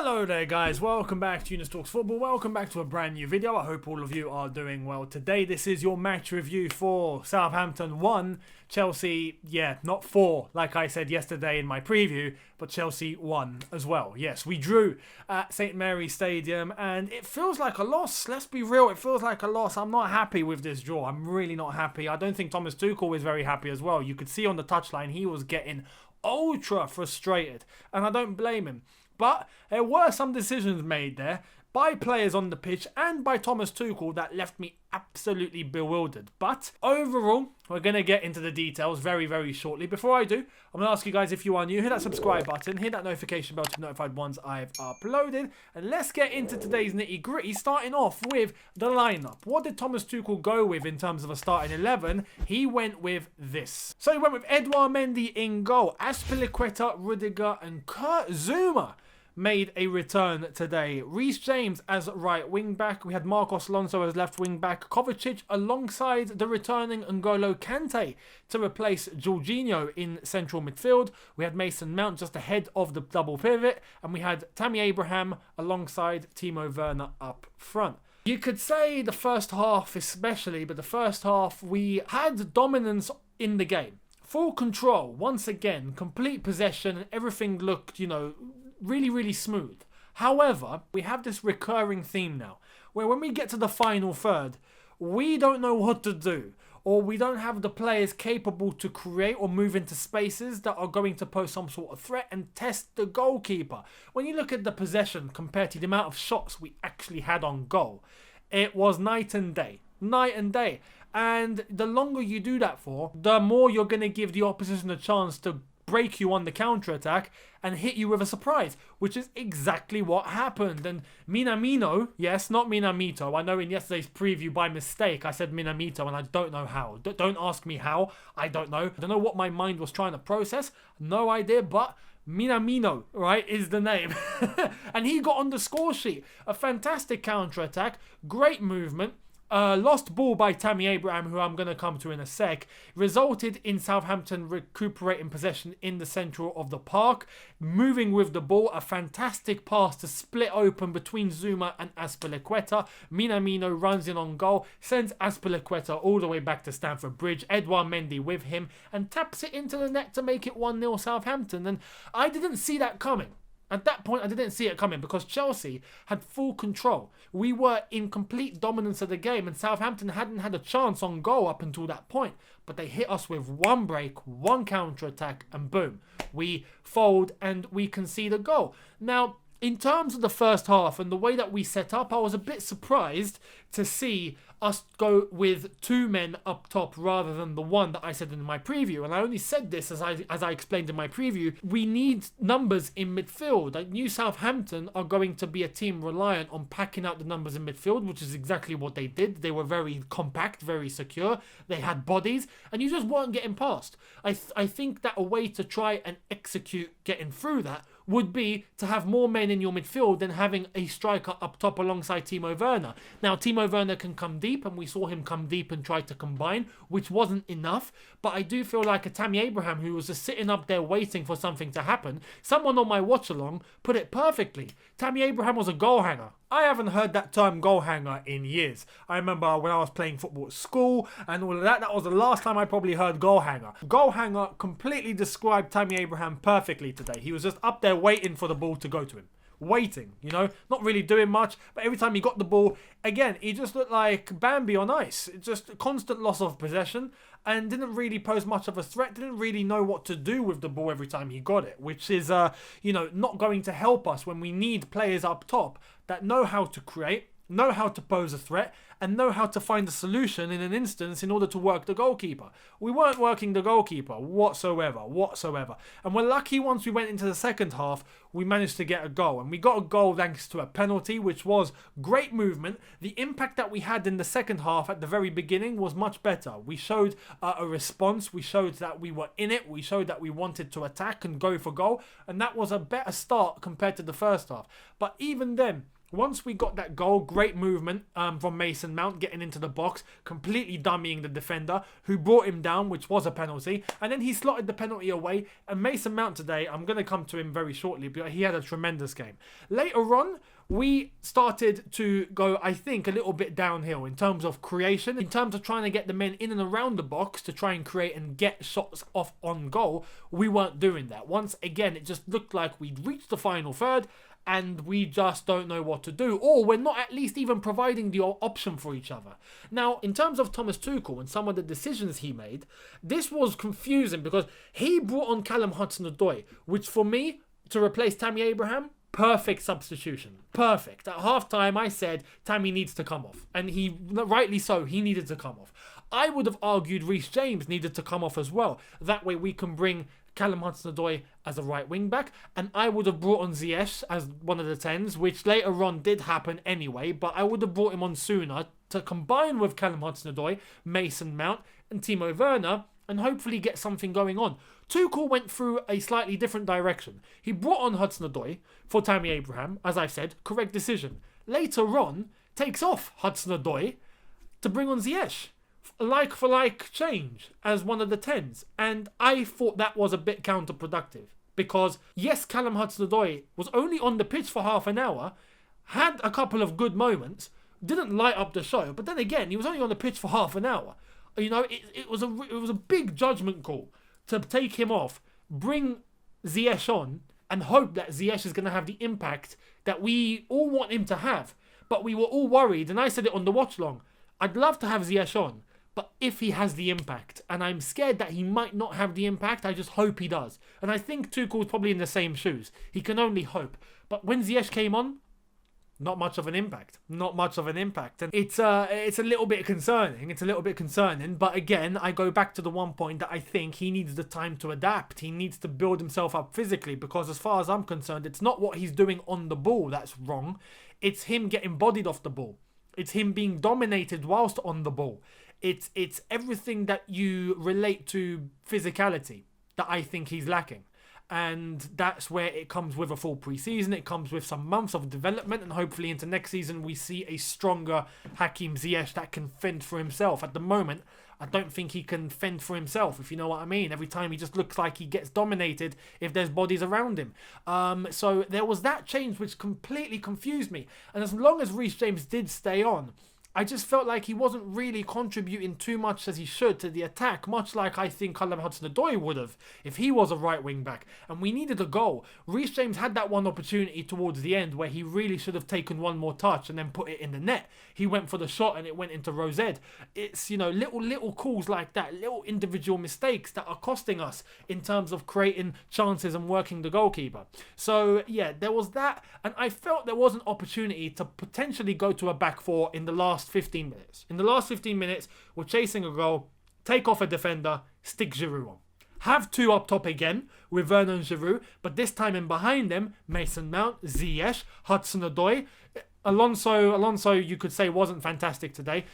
Hello there guys, welcome back to Younes Talks Football, welcome back to a brand new video. I hope all of you are doing well today. This is your match review for Southampton 1, Chelsea, not 4 like I said yesterday in my preview, but Chelsea 1 as well. Yes, we drew at St Mary's Stadium and it feels like a loss, let's be real, it feels like a loss. I'm not happy with this draw, I'm really not happy. I don't think Thomas Tuchel was very happy as well. You could see on the touchline he was getting ultra frustrated and I don't blame him. But there were some decisions made there by players on the pitch and by Thomas Tuchel that left me absolutely bewildered. But overall, we're going to get into the details very, very shortly. Before I do, I'm going to ask you guys, if you are new, hit that subscribe button, hit that notification bell to be notified once I've uploaded. And let's get into today's nitty gritty, starting off with the lineup. What did Thomas Tuchel go with in terms of a starting 11? He went with this. So he went with Edouard Mendy in goal. Azpilicueta, Rudiger and Kurt Zouma made a return today. Reece James as right wing back. We had Marcos Alonso as left wing back. Kovacic alongside the returning N'Golo Kante to replace Jorginho in central midfield. We had Mason Mount just ahead of the double pivot. And we had Tammy Abraham alongside Timo Werner up front. You could say the first half especially, but the first half we had dominance in the game. Full control, once again, complete possession, and everything looked, really, really smooth. However, we have this recurring theme now, where when we get to the final third, we don't know what to do, or we don't have the players capable to create or move into spaces that are going to pose some sort of threat and test the goalkeeper. When you look at the possession compared to the amount of shots we actually had on goal, it was night and day. Night and day. And the longer you do that for, the more you're going to give the opposition a chance to break you on the counter-attack and hit you with a surprise, which is exactly what happened. And Minamino, yes, not Minamito. I know in yesterday's preview by mistake I said Minamito and I don't know how. Don't ask me how. I don't know. I don't know what my mind was trying to process. No idea, but Minamino, right, is the name. And he got on the score sheet. A fantastic counter-attack, great movement. Lost ball by Tammy Abraham, who I'm going to come to in a sec, resulted in Southampton recuperating possession in the centre of the park, moving with the ball, a fantastic pass to split open between Zouma and Azpilicueta. Minamino runs in on goal, sends Azpilicueta all the way back to Stamford Bridge, Edouard Mendy with him, and taps it into the net to make it 1-0 Southampton. And I didn't see that coming. At that point, I didn't see it coming because Chelsea had full control. We were in complete dominance of the game and Southampton hadn't had a chance on goal up until that point. But they hit us with one break, one counter-attack, and boom. We fold and we concede a goal. Now, in terms of the first half and the way that we set up, I was a bit surprised to see us go with 2 men up top rather than the one that I said in my preview. And I only said this as I explained in my preview. We need numbers in midfield. Like New Southampton are going to be a team reliant on packing out the numbers in midfield, which is exactly what they did. They were very compact, very secure. They had bodies, and you just weren't getting past. I think that a way to try and execute getting through that would be to have more men in your midfield than having a striker up top alongside Timo Werner. Now, Timo Werner can come deep, and we saw him come deep and try to combine, which wasn't enough. But I do feel like a Tammy Abraham, who was just sitting up there waiting for something to happen, someone on my watch-along put it perfectly. Tammy Abraham was a goal hanger. I haven't heard that term goal hanger in years. I remember when I was playing football at school and all of that, that was the last time I probably heard goal hanger. Goal hanger completely described Tammy Abraham perfectly today. He was just up there waiting for the ball to go to him. Waiting, not really doing much, but every time he got the ball, again, he just looked like Bambi on ice. Just a constant loss of possession and didn't really pose much of a threat, didn't really know what to do with the ball every time he got it, which is, not going to help us when we need players up top that know how to create, know how to pose a threat, and know how to find a solution in an instance in order to work the goalkeeper. We weren't working the goalkeeper whatsoever. And we're lucky once we went into the second half, we managed to get a goal. And we got a goal thanks to a penalty, which was great movement. The impact that we had in the second half at the very beginning was much better. We showed a response. We showed that we were in it. We showed that we wanted to attack and go for goal. And that was a better start compared to the first half. But even then, Once we got that goal, great movement from Mason Mount getting into the box, completely dummying the defender who brought him down, which was a penalty. And then he slotted the penalty away. And Mason Mount today, I'm going to come to him very shortly, but he had a tremendous game. Later on, we started to go, I think, a little bit downhill in terms of creation, in terms of trying to get the men in and around the box to try and create and get shots off on goal. We weren't doing that. Once again, it just looked like we'd reached the final third and we just don't know what to do, or we're not at least even providing the option for each other. Now, in terms of Thomas Tuchel and some of the decisions he made, this was confusing because he brought on Callum Hudson-Odoi, which for me, to replace Tammy Abraham, perfect substitution. Perfect. At half-time, I said Tammy needs to come off. And he, rightly so, he needed to come off. I would have argued Reece James needed to come off as well. That way we can bring Callum Hudson-Odoi as a right wing back, and I would have brought on Ziyech as one of the 10s, which later on did happen anyway, but I would have brought him on sooner to combine with Callum Hudson-Odoi, Mason Mount and Timo Werner and hopefully get something going on. Tuchel went through a slightly different direction. He brought on Hudson-Odoi for Tammy Abraham, as I've said, correct decision. Later on, takes off Hudson-Odoi to bring on Ziyech. Like for like change as one of the 10s, and I thought that was a bit counterproductive because yes, Callum Hudson-Odoi was only on the pitch for half an hour, had a couple of good moments, didn't light up the show, but then again he was only on the pitch for half an hour. You know, it was a big judgment call to take him off, bring Ziyech on, and hope that Ziyech is going to have the impact that we all want him to have. But we were all worried, and I said it on the watch long. I'd love to have Ziyech on, but if he has the impact, and I'm scared that he might not have the impact, I just hope he does. And I think Tuchel's probably in the same shoes. He can only hope. But when Ziyech came on, not much of an impact. Not much of an impact. And it's a little bit concerning. It's a little bit concerning. But again, I go back to the one point that I think he needs the time to adapt. He needs to build himself up physically because as far as I'm concerned, it's not what he's doing on the ball that's wrong. It's him getting bodied off the ball. It's him being dominated whilst on the ball. It's everything that you relate to physicality that I think he's lacking. And that's where it comes with a full pre-season. It comes with some months of development, and hopefully into next season we see a stronger Hakim Ziyech that can fend for himself. At the moment, I don't think he can fend for himself, if you know what I mean. Every time he just looks like he gets dominated if there's bodies around him. So there was that change which completely confused me. And as long as Reece James did stay on, I just felt like he wasn't really contributing too much as he should to the attack, much like I think Callum Hudson-Odoi would have if he was a right wing back. And we needed a goal. Reece James had that one opportunity towards the end where he really should have taken one more touch and then put it in the net. He went for the shot and it went into Rosette. It's, you know, little calls like that, little individual mistakes that are costing us in terms of creating chances and working the goalkeeper. So yeah, there was that, and I felt there was an opportunity to potentially go to a back four in the last 15 minutes. In the last 15 minutes, we're chasing a goal, take off a defender, stick Giroud on. Have two up top again with Werner and Giroud, but this time in behind them, Mason Mount, Ziyech, Hudson-Odoi. Alonso, you could say, wasn't fantastic today.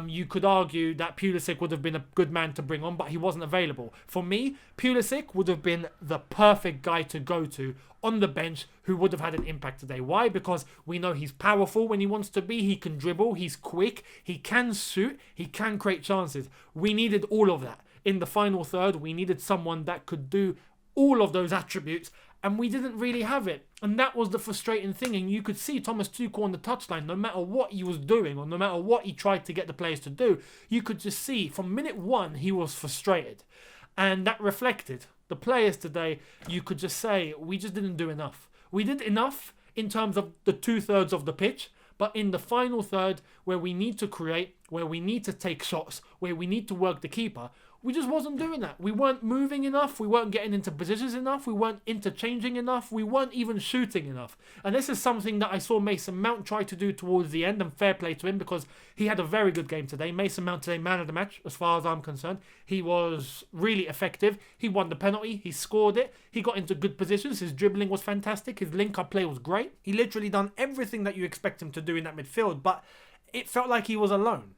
You could argue that Pulisic would have been a good man to bring on, but he wasn't available. For me, Pulisic would have been the perfect guy to go to on the bench who would have had an impact today. Why? Because we know he's powerful when he wants to be. He can dribble. He's quick. He can shoot. He can create chances. We needed all of that. In the final third, we needed someone that could do all of those attributes, and we didn't really have it. And that was the frustrating thing. And you could see Thomas Tuchel on the touchline, no matter what he was doing or no matter what he tried to get the players to do, you could just see from minute one he was frustrated. And that reflected. The players today, you could just say, we just didn't do enough. We did enough in terms of the 2/3 of the pitch, but in the final third, where we need to create, where we need to take shots, where we need to work the keeper, we just wasn't doing that. We weren't moving enough. We weren't getting into positions enough. We weren't interchanging enough. We weren't even shooting enough. And this is something that I saw Mason Mount try to do towards the end, and fair play to him because he had a very good game today. Mason Mount today, man of the match, as far as I'm concerned. He was really effective. He won the penalty. He scored it. He got into good positions. His dribbling was fantastic. His link-up play was great. He literally done everything that you expect him to do in that midfield, but it felt like he was alone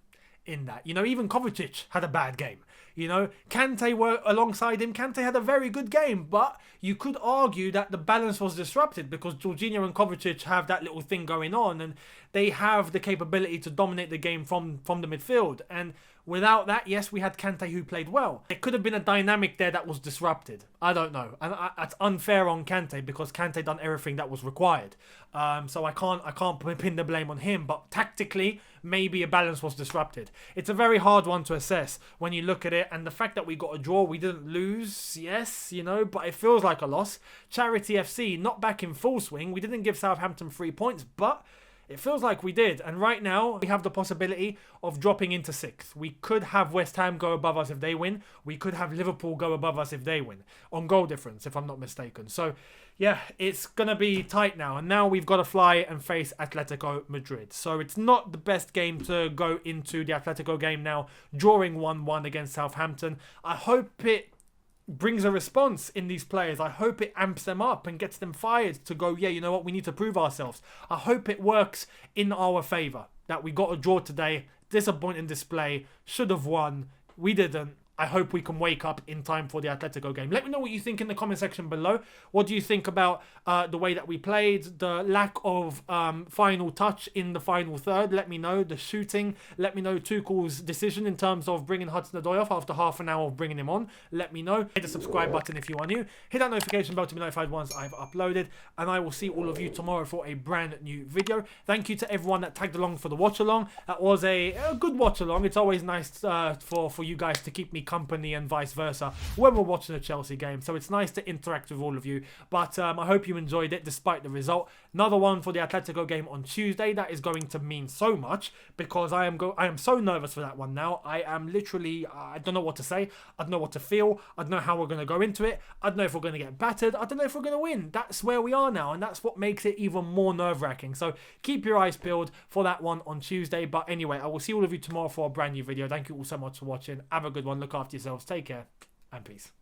in that. You know, even Kovacic had a bad game. You know, Kante were alongside him. Kante had a very good game, but you could argue that the balance was disrupted because Jorginho and Kovacic have that little thing going on, and they have the capability to dominate the game from the midfield. And without that, yes, we had Kante who played well. There could have been a dynamic there that was disrupted. I don't know. And that's unfair on Kante because Kante done everything that was required. So I can't pin the blame on him. But tactically, maybe a balance was disrupted. It's a very hard one to assess when you look at it. And the fact that we got a draw, we didn't lose, yes, you know, but it feels like a loss. Charity FC, not back in full swing. We didn't give Southampton 3 points, but it feels like we did. And right now, we have the possibility of dropping into 6th. We could have West Ham go above us if they win. We could have Liverpool go above us if they win. On goal difference, if I'm not mistaken. So, yeah, it's going to be tight now. And now we've got to fly and face Atletico Madrid. So it's not the best game to go into the Atletico game now, drawing 1-1 against Southampton. I hope it brings a response in these players. I hope it amps them up and gets them fired to go, yeah, you know what, we need to prove ourselves. I hope it works in our favour, that we got a draw today, disappointing display, should have won, we didn't. I hope we can wake up in time for the Atletico game. Let me know what you think in the comment section below. What do you think about the way that we played, the lack of final touch in the final third? Let me know. The shooting. Let me know Tuchel's decision in terms of bringing Hudson-Odoi off after half an hour of bringing him on. Let me know. Hit the subscribe button if you are new. Hit that notification bell to be notified once I've uploaded. And I will see all of you tomorrow for a brand new video. Thank you to everyone that tagged along for the watch along. That was a good watch along. It's always nice for you guys to keep me company and vice versa when we're watching a Chelsea game, so it's nice to interact with all of you. But I hope you enjoyed it despite the result. Another one for the Atletico game on Tuesday. That is going to mean so much because I am so nervous for that one now. I am literally, I don't know what to say, I don't know what to feel, I don't know how we're going to go into it, I don't know if we're going to get battered, I don't know if we're going to win. That's where we are now, and that's what makes it even more nerve-wracking. So keep your eyes peeled for that one on Tuesday. But anyway, I will see all of you tomorrow for a brand new video. Thank you all so much for watching. Have a good one, look after yourselves, take care, and peace.